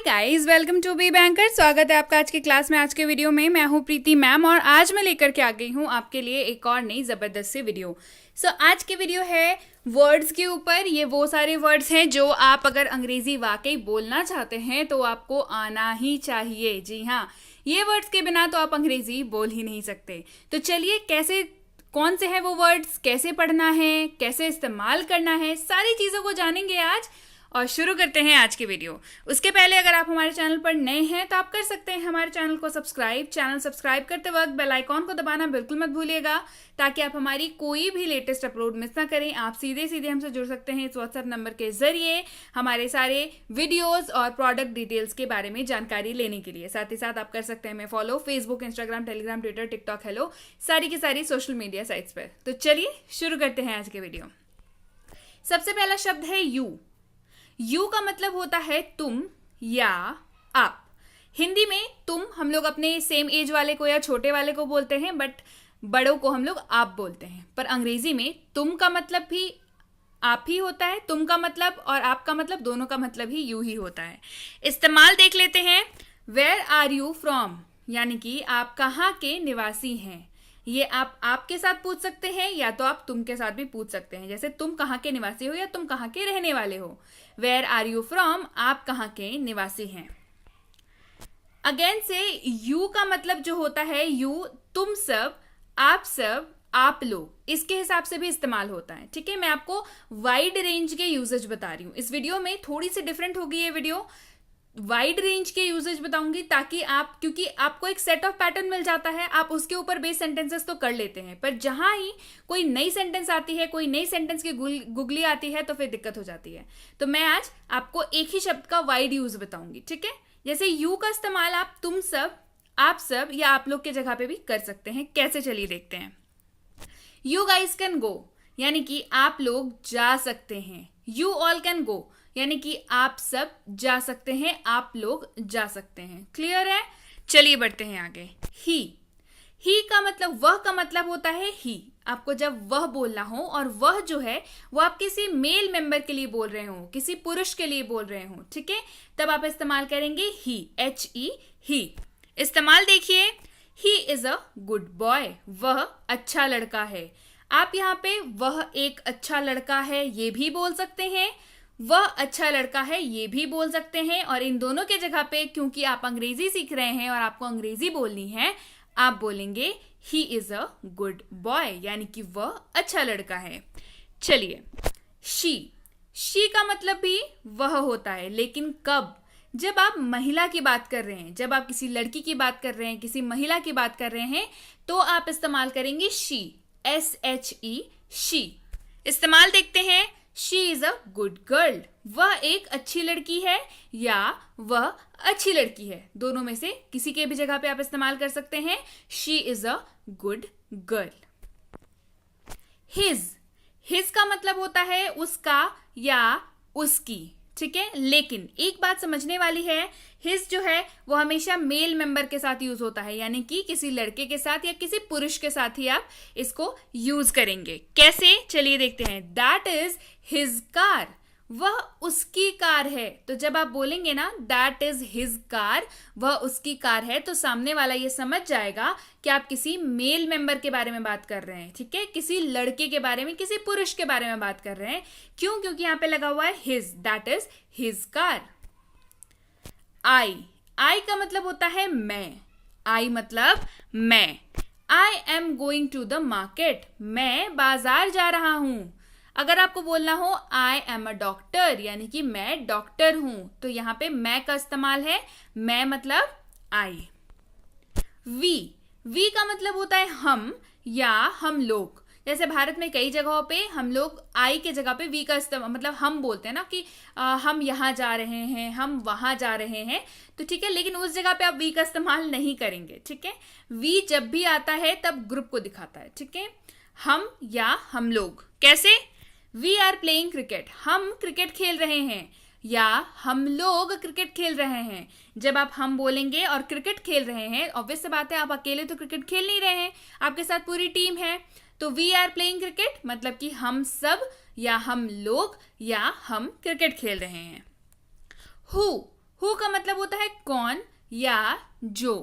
Guys, welcome to Be Banker. स्वागत है आपका आज की क्लास में। आज के वीडियो में मैं हूं प्रीति मैम और आज मैं लेकर के आ गई हूं आपके लिए एक और नई ज़बरदस्त सी वीडियो। आज की वीडियो है वर्ड्स के ऊपर। ये वो सारे वर्ड्स हैं जो आप अगर अंग्रेजी वाकई बोलना चाहते हैं तो आपको आना ही चाहिए। जी हाँ, ये वर्ड्स के बिना तो आप अंग्रेजी बोल ही नहीं सकते। तो चलिए, कैसे कौन से हैं वो वर्ड्स, कैसे पढ़ना है, कैसे इस्तेमाल करना है, सारी चीज़ों को जानेंगे आज और शुरू करते हैं आज की वीडियो। उसके पहले अगर आप हमारे चैनल पर नए हैं तो आप कर सकते हैं हमारे चैनल को सब्सक्राइब। चैनल सब्सक्राइब करते वक्त बेल आइकॉन को दबाना बिल्कुल मत भूलिएगा ताकि आप हमारी कोई भी लेटेस्ट अपलोड मिस ना करें। आप सीधे सीधे हमसे जुड़ सकते हैं इस व्हाट्सएप नंबर के जरिए हमारे सारे वीडियोस और प्रोडक्ट डिटेल्स के बारे में जानकारी लेने के लिए। साथ ही साथ आप कर सकते हैं हमें follow Facebook, Instagram, Telegram, Twitter, TikTok, hello, सारी की सारी सोशल मीडिया साइट्स पर। तो चलिए शुरू करते हैं आज के वीडियो। सबसे पहला शब्द है यू। यू का मतलब होता है तुम या आप। हिंदी में तुम हम लोग अपने सेम एज वाले को या छोटे वाले को बोलते हैं, बट बड़ों को हम लोग आप बोलते हैं। पर अंग्रेजी में तुम का मतलब भी आप ही होता है। तुम का मतलब और आप का मतलब, दोनों का मतलब ही यू ही होता है। इस्तेमाल देख लेते हैं। वेयर आर यू फ्रॉम, यानी कि आप कहाँ के निवासी हैं। ये आप आपके साथ पूछ सकते हैं या तो आप तुम के साथ भी पूछ सकते हैं। जैसे तुम कहाँ के निवासी हो या तुम कहाँ के रहने वाले हो। वेयर आर यू फ्रॉम, आप कहाँ के निवासी हैं। अगेन से यू का मतलब जो होता है यू, तुम सब, आप लोग, इसके हिसाब से भी इस्तेमाल होता है। ठीक है, मैं आपको वाइड रेंज के यूजेज बता रही हूँ। इस वीडियो में थोड़ी सी डिफरेंट होगी ये वीडियो। वाइड रेंज के यूजेज बताऊंगी ताकि आप, क्योंकि आपको एक सेट ऑफ पैटर्न मिल जाता है, आप उसके ऊपर बेस सेंटेंसेस तो कर लेते हैं, पर जहां ही कोई नई सेंटेंस आती है, कोई नई सेंटेंस की गुगली आती है तो फिर दिक्कत हो जाती है। तो मैं आज आपको एक ही शब्द का वाइड यूज बताऊंगी। ठीक है, जैसे यू का इस्तेमाल आप तुम सब, आप सब या आप लोग के जगह पे भी कर सकते हैं। कैसे, चलिए देखते हैं। यू गाइज कैन गो, यानी कि आप लोग जा सकते हैं। यू ऑल कैन गो, यानी कि आप सब जा सकते हैं, आप लोग जा सकते हैं। क्लियर है? चलिए बढ़ते हैं आगे। ही का मतलब, वह का मतलब होता है ही। आपको जब वह बोलना हो, और वह जो है वो आप किसी मेल मेंबर के लिए बोल रहे हो, किसी पुरुष के लिए बोल रहे हो, ठीक है, तब आप इस्तेमाल करेंगे ही, HE, ही। इस्तेमाल देखिए। He is a good boy, वह अच्छा लड़का है। आप यहाँ पे वह एक अच्छा लड़का है ये भी बोल सकते हैं, वह अच्छा लड़का है ये भी बोल सकते हैं, और इन दोनों के जगह पे, क्योंकि आप अंग्रेजी सीख रहे हैं और आपको अंग्रेजी बोलनी है, आप बोलेंगे he is a good boy, यानी कि वह अच्छा लड़का है। चलिए, शी का मतलब भी वह होता है, लेकिन कब? जब आप महिला की बात कर रहे हैं, जब आप किसी लड़की की बात कर रहे हैं, किसी महिला की बात कर रहे हैं, तो आप इस्तेमाल करेंगे शी, SHE, शी। इस्तेमाल देखते हैं। She is a good girl, वह एक अच्छी लड़की है या वह अच्छी लड़की है, दोनों में से किसी के भी जगह पे आप इस्तेमाल कर सकते हैं। She is a good girl. His का मतलब होता है उसका या उसकी, ठीक है, लेकिन एक बात समझने वाली है, हिज जो है वो हमेशा मेल मेंबर के साथ यूज होता है, यानी कि किसी लड़के के साथ या किसी पुरुष के साथ ही आप इसको यूज करेंगे। कैसे, चलिए देखते हैं। दैट इज हिज कार, वह उसकी कार है। तो जब आप बोलेंगे ना दैट इज हिज कार, वह उसकी कार है, तो सामने वाला ये समझ जाएगा कि आप किसी मेल मेंबर के बारे में बात कर रहे हैं। ठीक है, किसी लड़के के बारे में, किसी पुरुष के बारे में बात कर रहे हैं। क्यों? क्योंकि यहां पे लगा हुआ है his, that is his car. I का मतलब होता है मैं। आई मतलब मैं। I am going to the market, मैं बाजार जा रहा हूं। अगर आपको बोलना हो आई एम अ डॉक्टर, यानी कि मैं डॉक्टर हूं, तो यहां पे मैं का इस्तेमाल है। मैं मतलब आई। वी का मतलब होता है हम या हम लोग। जैसे भारत में कई जगहों पे हम लोग आई के जगह पे वी का इस्तेमाल, मतलब हम बोलते हैं ना कि हम यहाँ जा रहे हैं, हम वहां जा रहे हैं, तो ठीक है, लेकिन उस जगह पे आप वी का इस्तेमाल नहीं करेंगे। ठीक है, वी जब भी आता है तब ग्रुप को दिखाता है। ठीक है, हम या हम लोग। कैसे? वी आर प्लेइंग क्रिकेट, हम क्रिकेट खेल रहे हैं, या हम लोग क्रिकेट खेल रहे हैं। जब आप हम बोलेंगे और क्रिकेट खेल रहे हैं, ऑब्वियस सी बात है आप अकेले तो क्रिकेट खेल नहीं रहे हैं, आपके साथ पूरी टीम है। तो वी आर प्लेइंग क्रिकेट मतलब कि हम सब या हम लोग या हम क्रिकेट खेल रहे हैं। हु हु का मतलब होता है कौन या जो।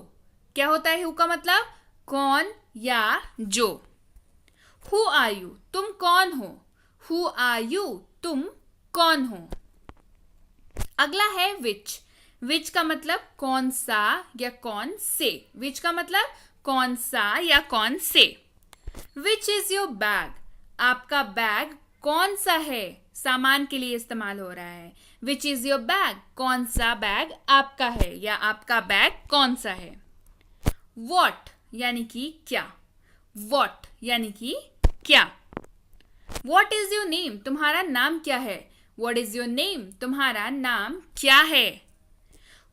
क्या होता है हु का मतलब? कौन या जो। हु आर यू, तुम कौन हो? हु आर यू, तुम कौन हो? अगला है विच। विच का मतलब कौन सा या कौन से। विच का मतलब कौन सा या कौन से। विच इज योर बैग, आपका बैग कौन सा है, सामान के लिए इस्तेमाल हो रहा है। विच इज योर बैग, कौन सा बैग आपका है या आपका बैग कौन सा है। वॉट यानी कि क्या। वॉट यानी कि क्या। वॉट इज योर नेम, तुम्हारा नाम क्या है। वॉट इज योर नेम, तुम्हारा नाम क्या है।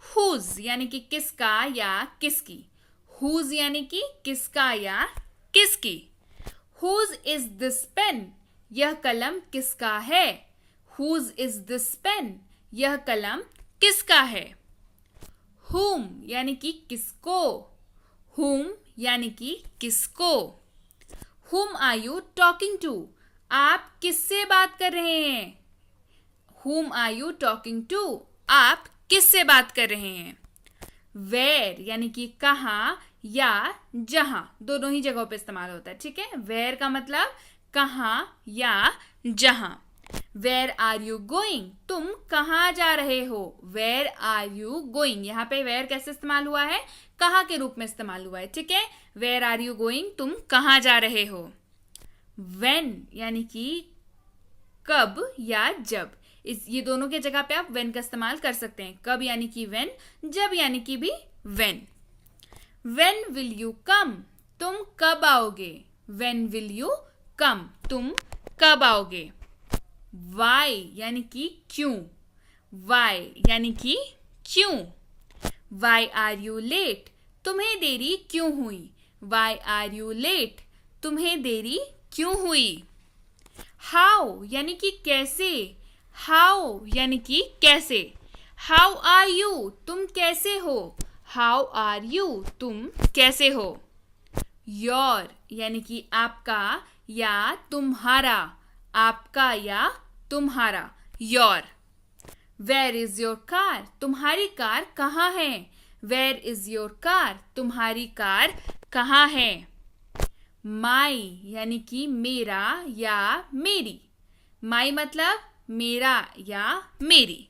हुज यानी कि किसका या किसकी। हुज यानी कि किसका या किसकी। हुज इज दिस पेन, यह कलम किसका है। हुज इज दिस पेन, यह कलम किसका है। हुम यानी कि किसको। हुम यानी कि किसको। हुम आर यू टॉकिंग टू, आप किससे बात कर रहे हैं। हुम आर यू टॉकिंग टू, आप किससे बात कर रहे हैं। वेयर यानी कि कहाँ या जहां, दोनों ही जगहों पे इस्तेमाल होता है। ठीक है, वेयर का मतलब कहाँ या जहां। वेयर आर यू गोइंग, तुम कहाँ जा रहे हो। वेयर आर यू गोइंग, यहाँ पे वेयर कैसे इस्तेमाल हुआ है, कहाँ के रूप में इस्तेमाल हुआ है। ठीक है, वेयर आर यू गोइंग, तुम कहाँ जा रहे हो। व्हेन यानी कि कब या जब, ये दोनों के जगह पे आप व्हेन का इस्तेमाल कर सकते हैं। कब यानी कि व्हेन, जब यानी कि भी when. When will you come, तुम कब आओगे। व्हेन विल यू कम, तुम कब आओगे। वाई यानी कि क्यों। वाई यानी कि क्यों। वाई आर यू लेट, तुम्हें देरी क्यों हुई। वाई आर यू लेट, तुम्हें देरी क्यों हुई। हाउ यानी कि कैसे। हाउ यानी कि कैसे। हाउ आर यू, तुम कैसे हो। हाउ आर यू, तुम कैसे हो। योर यानी कि आपका या तुम्हारा। आपका या तुम्हारा, your. Where is your car, तुम्हारी कार कहाँ है। वेयर इज योर कार, तुम्हारी कार कहाँ है। माई यानी कि मेरा या मेरी। माई मतलब मेरा या मेरी।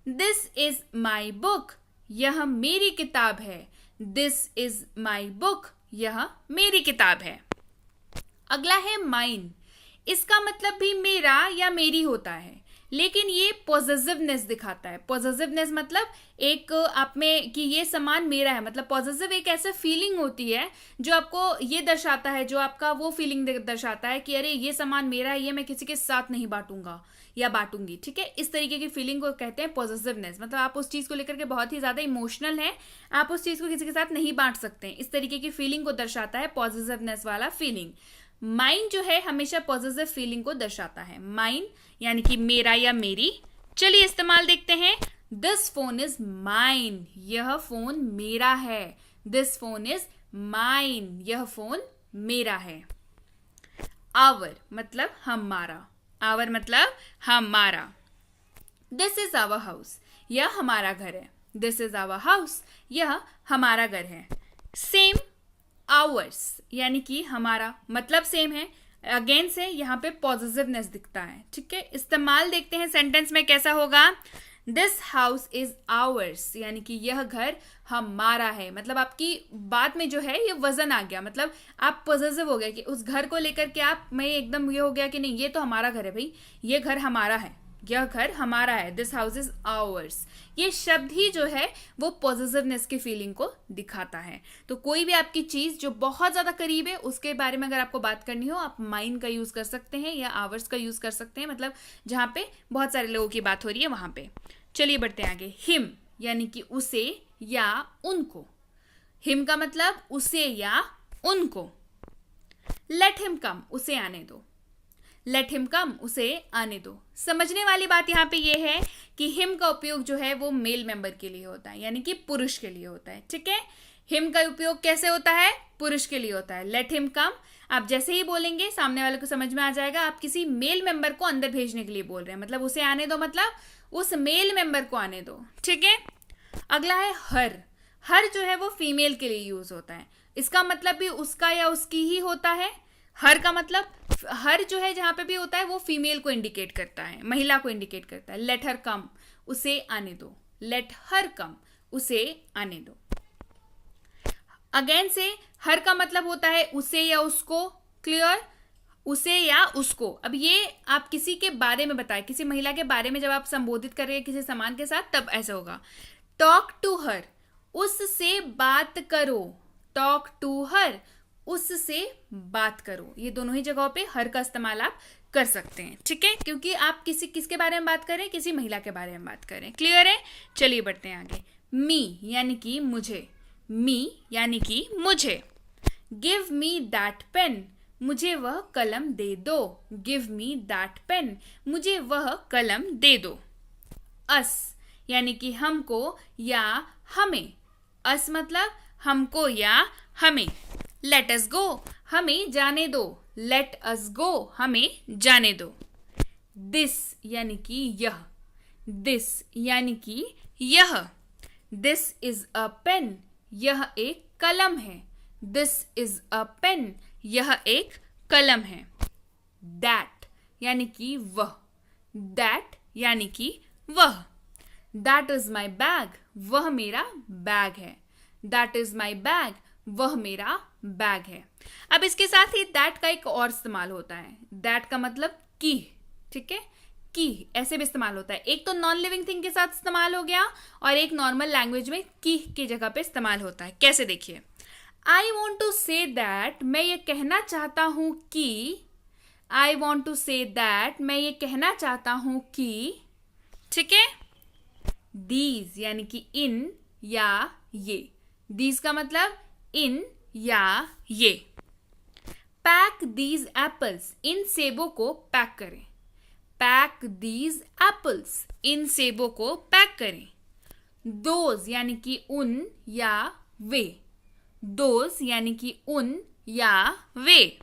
दिस इज माई बुक, यह मेरी किताब है। दिस इज माई बुक, यह मेरी किताब है। अगला है माइन। इसका मतलब भी मेरा या मेरी होता है, लेकिन ये पॉजेसिवनेस दिखाता है। पॉजेसिवनेस मतलब एक आप में कि ये सामान मेरा है। मतलब पॉजेसिव एक ऐसा फीलिंग होती है जो आपको ये दर्शाता है, जो आपका वो फीलिंग दर्शाता है कि अरे ये सामान मेरा है, ये मैं किसी के साथ नहीं बांटूंगा या बांटूंगी। ठीक है, इस तरीके की फीलिंग को कहते हैं पॉजेसिवनेस। मतलब आप उस चीज को लेकर के बहुत ही ज्यादा इमोशनल हैं, आप उस चीज को किसी के साथ नहीं बांट सकते हैं। इस तरीके की फीलिंग को दर्शाता है पॉजेसिवनेस वाला फीलिंग। माइन जो है हमेशा पॉजिटिव फीलिंग को दर्शाता है। माइन यानी कि मेरा या मेरी। चलिए इस्तेमाल देखते हैं। दिस फोन इज माइन, यह फोन मेरा है। दिस फोन इज माइन, यह फोन मेरा है। आवर मतलब हमारा। आवर मतलब हमारा। दिस इज आवर हाउस, यह हमारा घर है। दिस इज आवर हाउस, यह हमारा घर है। सेम आवर्स यानी कि हमारा, मतलब सेम है। अगेन से यहाँ पे पॉजिटिवनेस दिखता है। ठीक है, इस्तेमाल देखते हैं सेंटेंस में कैसा होगा। दिस हाउस इज आवर्स यानी कि यह घर हमारा है। मतलब आपकी बात में जो है ये वजन आ गया, मतलब आप पॉजिटिव हो गया कि उस घर को लेकर के आप में एकदम ये हो गया कि नहीं ये तो हमारा घर है भाई, ये घर हमारा है, यह घर हमारा है। दिस हाउस इज आवर्स, ये शब्द ही जो है वो पॉजिटिवनेस की फीलिंग को दिखाता है। तो कोई भी आपकी चीज जो बहुत ज्यादा करीब है उसके बारे में अगर आपको बात करनी हो, आप माइन का यूज कर सकते हैं या आवर्स का यूज कर सकते हैं। मतलब जहां पे बहुत सारे लोगों की बात हो रही है वहां पे। चलिए बढ़ते हैं आगे। हिम यानी कि उसे या उनको। हिम का मतलब उसे या उनको। लेट हिम कम, उसे आने दो। लेट हिम कम, उसे आने दो। समझने वाली बात यहाँ पे ये है कि हिम का उपयोग जो है वो मेल मेंबर के लिए होता है, यानी कि पुरुष के लिए होता है। ठीक है, हिम का उपयोग कैसे होता है, पुरुष के लिए होता है। लेट हिम कम, आप जैसे ही बोलेंगे सामने वाले को समझ में आ जाएगा आप किसी मेल मेंबर को अंदर भेजने के लिए बोल रहे हैं। मतलब उसे आने दो, मतलब उस मेल मेंबर को आने दो, ठीक है। अगला है हर। हर जो है वो फीमेल के लिए यूज होता है, इसका मतलब भी उसका या उसकी ही होता है। हर का मतलब, हर जो है जहां पे भी होता है वो फीमेल को इंडिकेट करता है, महिला को इंडिकेट करता है। लेट हर कम, उसे आने दो। लेट हर कम, उसे आने दो। अगेन से हर का मतलब होता है उसे या उसको, क्लियर, उसे या उसको। अब ये आप किसी के बारे में बताएं, किसी महिला के बारे में जब आप संबोधित कर रहे हैं किसी सामान के साथ, तब ऐसा होगा। टॉक टू हर, उससे बात करो। टॉक टू हर, उससे बात करो। ये दोनों ही जगहों पे हर का इस्तेमाल आप कर सकते हैं, ठीक है, क्योंकि आप किसके बारे में बात कर रहे हैं, किसी महिला के बारे में बात कर रहे हैं। क्लियर है? चलिए बढ़ते हैं आगे। मी यानी कि मुझे, मी यानी कि मुझे। गिव मी दैट पेन, मुझे वह कलम दे दो। गिव मी दैट पेन, मुझे वह कलम दे दो। अस यानी कि हमको या हमें। अस मतलब हमको या हमें। लेट अस गो, हमें जाने दो। लेट अस गो, हमें जाने दो। दिस यानी कि यह। दिस यानी कि यह। दिस इज अ पेन, यह एक कलम है। दिस इज अ पेन, यह एक कलम है। दैट यानी कि वह। दैट यानी कि वह। दैट इज माई बैग, वह मेरा बैग है। दैट इज माई बैग, वह मेरा बैग है। अब इसके साथ ही दैट का एक और इस्तेमाल होता है। दैट का मतलब की, ठीक है, की ऐसे भी इस्तेमाल होता है। एक तो नॉन लिविंग थिंग के साथ इस्तेमाल हो गया, और एक नॉर्मल लैंग्वेज में की जगह पे इस्तेमाल होता है। कैसे, देखिए। I want to say that, मैं ये कहना चाहता हूं कि। I want to say that, मैं ये कहना चाहता हूं कि, ठीक है। दीज यानी कि इन या ये। दीज का मतलब इन या ये। पैक दीज एप्पल्स, इन सेबों को पैक करें। पैक दीज एप्पल्स, इन सेबों को पैक करें। दोज यानी कि उन या वे। दोज यानी कि उन या वे।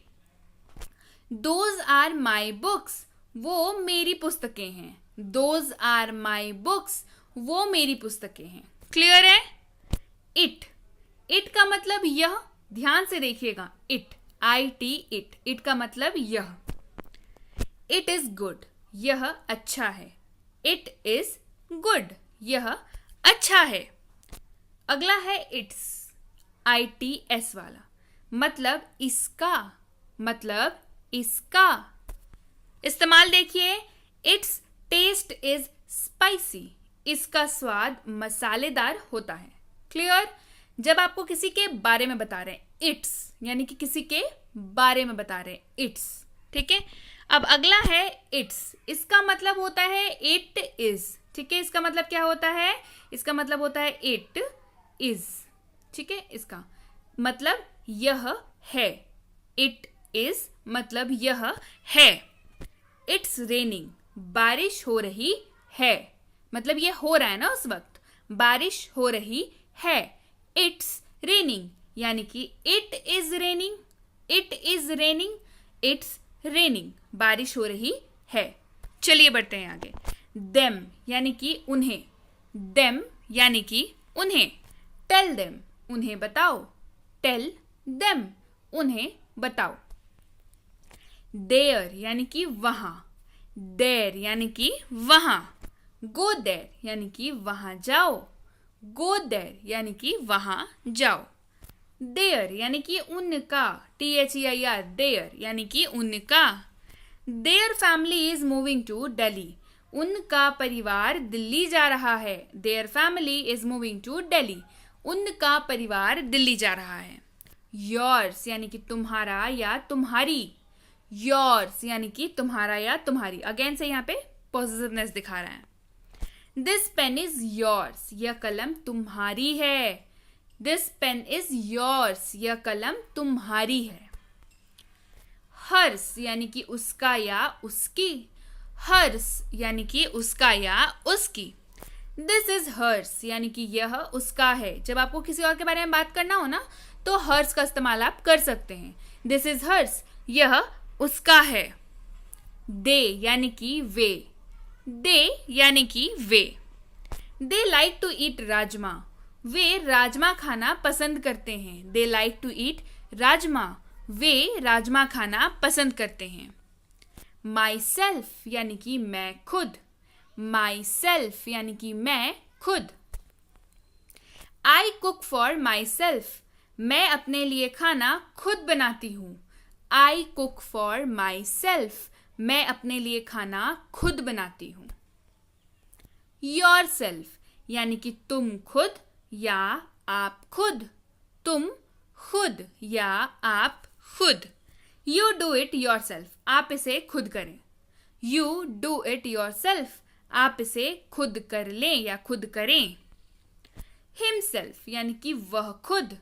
दोज आर माई बुक्स, वो मेरी पुस्तकें हैं। दोज आर माई बुक्स, वो मेरी पुस्तकें हैं। क्लियर है? इट, इट का मतलब यह, ध्यान से देखिएगा। इट, IT इट, इट का मतलब यह। इट इज गुड, यह अच्छा है। इट इज गुड, यह अच्छा है। अगला है इट्स, ITS वाला, मतलब इसका, मतलब इसका। इस्तेमाल देखिए। इट्स टेस्ट इज स्पाइसी, इसका स्वाद मसालेदार होता है। क्लियर? जब आपको किसी के बारे में बता रहे हैं, इट्स यानी कि किसी के बारे में बता रहे हैं, इट्स, ठीक है। अब अगला है इट्स, इसका मतलब होता है इट इज, ठीक है। इसका मतलब क्या होता है? इसका मतलब होता है इट इज, ठीक है। इसका मतलब यह है। इट इज मतलब यह है। इट्स रेनिंग, बारिश हो रही है, मतलब ये हो रहा है ना उस वक्त, बारिश हो रही है। इट्स रेनिंग यानी कि it is raining. It is raining, it's raining, बारिश हो रही है। चलिए बढ़ते हैं आगे। देम यानी कि उन्हें। देम यानी कि उन्हें। टेल देम, उन्हें बताओ। टेल देम, उन्हें बताओ। देयर यानी कि वहां। देयर यानी कि वहां। गो देयर यानी कि वहां जाओ। गो देयर यानी कि वहां जाओ। देयर यानी कि उनका, THEIR, देयर यानी कि उनका। Their family is moving to Delhi, उनका परिवार दिल्ली जा रहा है। Their family is moving to Delhi, उनका परिवार दिल्ली जा रहा है। योर्स यानी कि तुम्हारा या तुम्हारी। योर्स यानी कि तुम्हारा या तुम्हारी। अगेन से यहाँ पे पॉजिटिवनेस दिखा रहा है। दिस पेन इज योर्स, यह कलम तुम्हारी है। दिस पेन इज योर्स, यह कलम तुम्हारी है। हर्स यानी कि उसका या उसकी। हर्स यानी कि उसका या उसकी। दिस इज हर्स यानी कि यह उसका है। जब आपको किसी और के बारे में बात करना हो ना, तो हर्स का इस्तेमाल आप कर सकते हैं। दिस इज हर्स, यह उसका है। दे यानी कि वे। दे यानी कि वे, they like to eat rajma, वे राजमा खाना पसंद करते हैं। They like to eat rajma, वे राजमा खाना पसंद करते हैं। माई सेल्फ यानी कि मैं खुद, माई सेल्फ यानी कि मैं खुद। I cook for my self, मैं अपने लिए खाना खुद बनाती हूँ। I cook for my self, मैं अपने लिए खाना खुद बनाती हूँ। योर सेल्फ यानी कि तुम खुद या आप खुद, तुम खुद या आप खुद। You do it your self, आप इसे खुद करें। You do it your self, आप इसे खुद कर लें या खुद करें। हिमसेल्फ यानी कि वह खुद,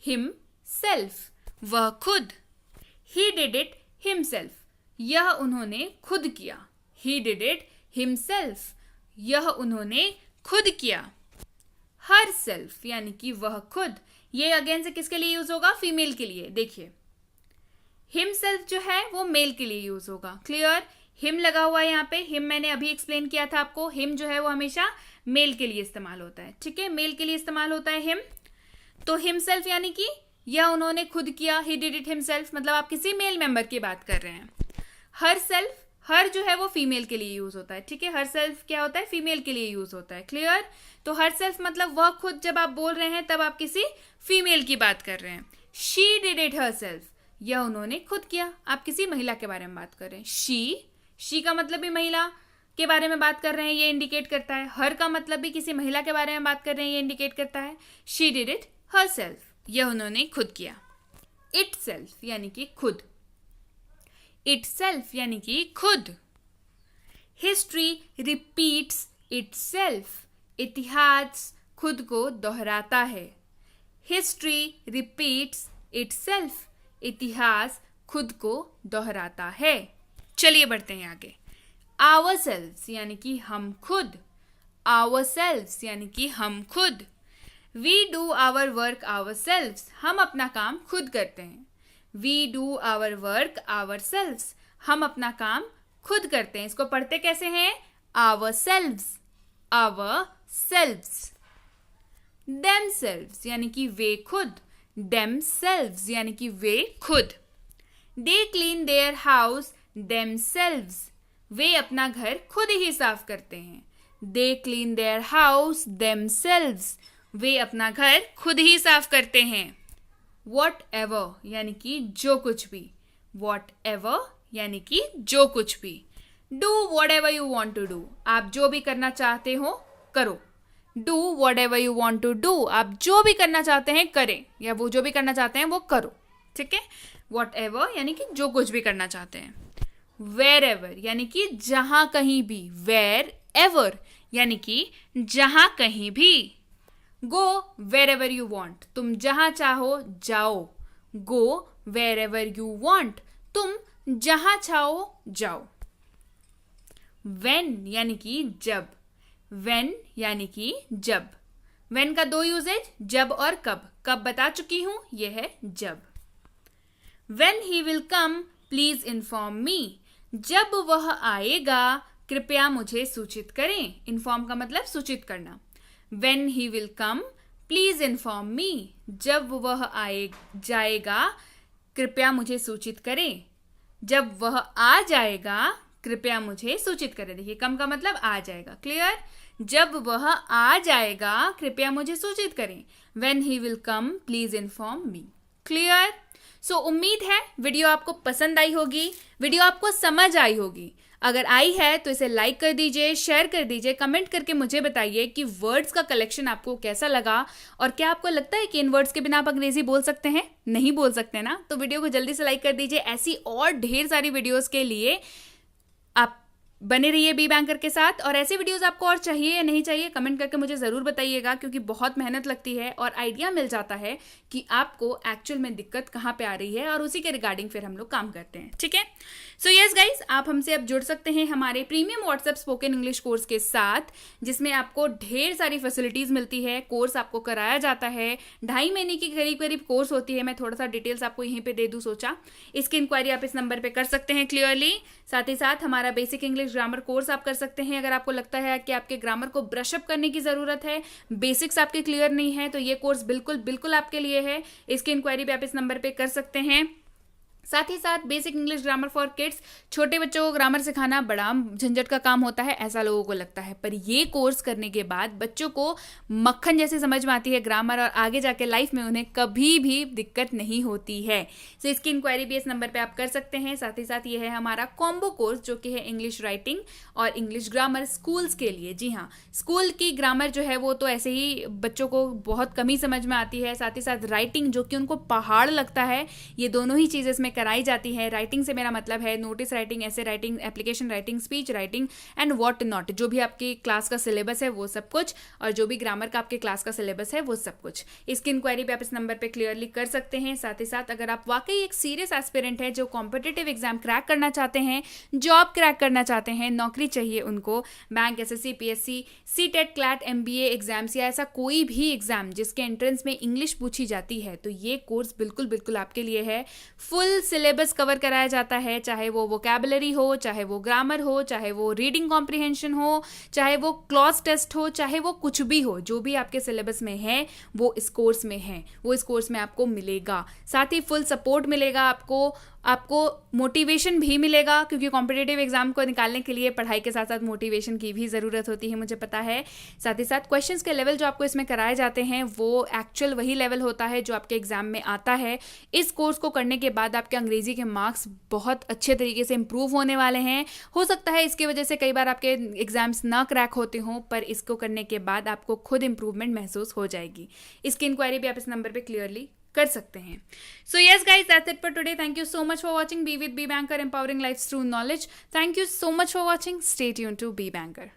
हिम सेल्फ, वह खुद। ही डिड इट हिमसेल्फ, यह उन्होंने खुद किया। ही डिड इट हिमसेल्फ, यह उन्होंने खुद किया। हर सेल्फ यानी कि वह खुद, ये अगेन से किसके लिए यूज होगा? फीमेल के लिए। देखिए हिमसेल्फ जो है वो मेल के लिए यूज होगा। क्लियर? हिम लगा हुआ है यहाँ पे, हिम मैंने अभी एक्सप्लेन किया था आपको। हिम जो है वो हमेशा मेल के लिए इस्तेमाल होता है, ठीक है, मेल के लिए इस्तेमाल होता है हिम। तो हिमसेल्फ यानी कि यह उन्होंने खुद किया, ही डिड इट हिमसेल्फ, मतलब आप किसी मेल मेंबर की बात कर रहे हैं। हर सेल्फ, हर जो है वो फीमेल के लिए यूज होता है, ठीक है, हर सेल्फ क्या होता है? फीमेल के लिए यूज होता है। क्लियर? तो हर सेल्फ मतलब वह खुद, जब आप बोल रहे हैं तब आप किसी फीमेल की बात कर रहे हैं। She did it her self, यह उन्होंने खुद किया, आप किसी महिला के बारे में बात कर रहे हैं। शी का मतलब भी महिला के बारे में बात कर रहे हैं, ये इंडिकेट करता है। हर का मतलब भी किसी महिला के बारे में बात कर रहे हैं, ये इंडिकेट करता है। She did it her self, यह उन्होंने खुद किया। इट सेल्फ यानी कि खुद, इट सेल्फ यानी कि खुद। हिस्ट्री रिपीट्स इट सेल्फ, इतिहास खुद को दोहराता है। हिस्ट्री रिपीट्स इट सेल्फ, इतिहास खुद को दोहराता है। चलिए बढ़ते हैं आगे। Ourselves यानी कि हम खुद, Ourselves यानी कि हम खुद। We do our work ourselves, हम अपना काम खुद करते हैं। We do our work ourselves, हम अपना काम खुद करते हैं। इसको पढ़ते कैसे हैं? Ourselves, ourselves। Themselves यानी कि वे खुद, themselves यानी कि वे खुद। They clean their house themselves, वे अपना घर खुद ही साफ करते हैं। They clean their house themselves, वे अपना घर खुद ही साफ करते हैं। Whatever यानी कि जो कुछ भी, whatever यानी कि जो कुछ भी। Do whatever you want to do, आप जो भी करना चाहते हो करो। Do whatever you want to do, आप जो भी करना चाहते हैं करें, या वो जो भी करना चाहते हैं वो करो, ठीक है। Whatever यानी कि जो कुछ भी करना चाहते हैं। Wherever यानी कि जहां कहीं भी, wherever यानी कि जहां कहीं भी। Go wherever you want, तुम जहां चाहो जाओ। Go wherever you want, तुम जहां चाहो जाओ। When यानी कि जब, when यानी कि जब। when का दो यूजेज, जब और कब। कब बता चुकी हूं, यह है जब। When he will come, please inform me, जब वह आएगा कृपया मुझे सूचित करें। इन्फॉर्म का मतलब सूचित करना। When he will come, please inform me, जब वह जाएगा कृपया मुझे सूचित करें। जब वह आ जाएगा कृपया मुझे सूचित करें। देखिए कम का मतलब आ जाएगा। क्लियर? जब वह आ जाएगा कृपया मुझे सूचित करें। When he will come, please inform me. Clear? So उम्मीद है वीडियो आपको पसंद आई होगी, वीडियो आपको समझ आई होगी। अगर आई है तो इसे लाइक कर दीजिए, शेयर कर दीजिए, कमेंट करके मुझे बताइए कि वर्ड्स का कलेक्शन आपको कैसा लगा और क्या आपको लगता है कि इन वर्ड्स के बिना आप अंग्रेजी बोल सकते हैं? नहीं बोल सकते ना? तो वीडियो को जल्दी से लाइक कर दीजिए। ऐसी और ढेर सारी वीडियोस के लिए आप बने रहिए बी बैंकर के साथ। और ऐसे वीडियोस आपको और चाहिए या नहीं चाहिए कमेंट करके मुझे ज़रूर बताइएगा, क्योंकि बहुत मेहनत लगती है और आइडिया मिल जाता है कि आपको एक्चुअल में दिक्कत कहाँ पे आ रही है और उसी के रिगार्डिंग फिर हम लोग काम करते हैं। ठीक है? सो यस गाइज, आप हमसे अब जुड़ सकते हैं हमारे premium WhatsApp spoken English course के साथ, जिसमें आपको ढेर सारी फैसिलिटीज़ मिलती है। कोर्स आपको कराया जाता है, 2.5 महीने की करीब करीब कोर्स होती है। मैं थोड़ा सा डिटेल्स आपको यहीं पे दे दूँ सोचा। इसकी इंक्वायरी आप इस नंबर पे कर सकते हैं क्लियरली। साथ ही साथ हमारा basic English English grammar course आप कर सकते हैं। अगर आपको लगता है कि आपके ग्रामर को ब्रशअप करने की ज़रूरत है, बेसिक्स आपके क्लियर नहीं है, तो ये कोर्स बिल्कुल बिल्कुल आपके लिए है। इसकी इंक्वायरी भी आप इस नंबर पे कर सकते हैं। साथ ही साथ basic English grammar for kids, छोटे बच्चों को ग्रामर सिखाना बड़ा झंझट का काम होता है, ऐसा लोगों को लगता है, पर ये कोर्स करने के बाद बच्चों को मक्खन जैसे समझ में आती है ग्रामर, और आगे जाके लाइफ में उन्हें कभी भी दिक्कत नहीं होती है। तो इसकी इंक्वायरी भी इस नंबर पे आप कर सकते हैं। साथ ही साथ ये है हमारा कॉम्बो कोर्स, जो कि है इंग्लिश राइटिंग और इंग्लिश ग्रामर स्कूल्स के लिए। जी हाँ, स्कूल की ग्रामर जो है वो तो ऐसे ही बच्चों को बहुत कम ही समझ में आती है। साथ ही साथ राइटिंग, जो कि उनको पहाड़ लगता है, ये दोनों ही चीज़ें इसमें कराई जाती है। राइटिंग से मेरा मतलब है नोटिस राइटिंग, ऐसे writing, application writing, speech writing and what not, जो भी आपकी क्लास का सिलेबस है वो सब कुछ, और जो भी ग्रामर का आपके क्लास का सिलेबस है वो सब कुछ। इसकी इंक्वायरी भी आप इस नंबर पे क्लियरली कर सकते हैं। साथ ही साथ अगर आप वाकई एक सीरियस एस्पिरेंट है जो कॉम्पिटिटिव एग्जाम क्रैक करना चाहते हैं, जॉब क्रैक करना चाहते हैं, नौकरी चाहिए उनको, bank, SSC, PSC, CTET, CLAT, MBA exams या ऐसा कोई भी एग्जाम जिसके एंट्रेंस में इंग्लिश पूछी जाती है, तो ये कोर्स बिल्कुल बिल्कुल आपके लिए है। फुल सिलेबस कवर कराया जाता है, चाहे वो वोकैबुलरी हो, चाहे वो ग्रामर हो, चाहे वो रीडिंग कॉम्प्रिहेंशन हो, चाहे वो क्लॉज टेस्ट हो, चाहे वो कुछ भी हो, जो भी आपके सिलेबस में है वो इस कोर्स में है, वो इस कोर्स में आपको मिलेगा। साथ ही फुल सपोर्ट मिलेगा आपको मोटिवेशन भी मिलेगा, क्योंकि कॉम्पिटिटिव एग्जाम को निकालने के लिए पढ़ाई के साथ साथ मोटिवेशन की भी ज़रूरत होती है, मुझे पता है। साथ ही साथ क्वेश्चंस के लेवल जो आपको इसमें कराए जाते हैं वो एक्चुअल वही लेवल होता है जो आपके एग्जाम में आता है। इस कोर्स को करने के बाद आपके अंग्रेजी के मार्क्स बहुत अच्छे तरीके से इंप्रूव होने वाले हैं। हो सकता है इसकी वजह से कई बार आपके एग्जाम्स ना क्रैक होते हों, पर इसको करने के बाद आपको खुद इंप्रूवमेंट महसूस हो जाएगी। इसकी इंक्वायरी भी आप इस नंबर पर क्लियरली कर सकते हैं। So yes guys, that's it for today. Thank you so much for watching be with Be Banker, empowering life through knowledge. Thank you so much for watching. Stay tuned to Be banker.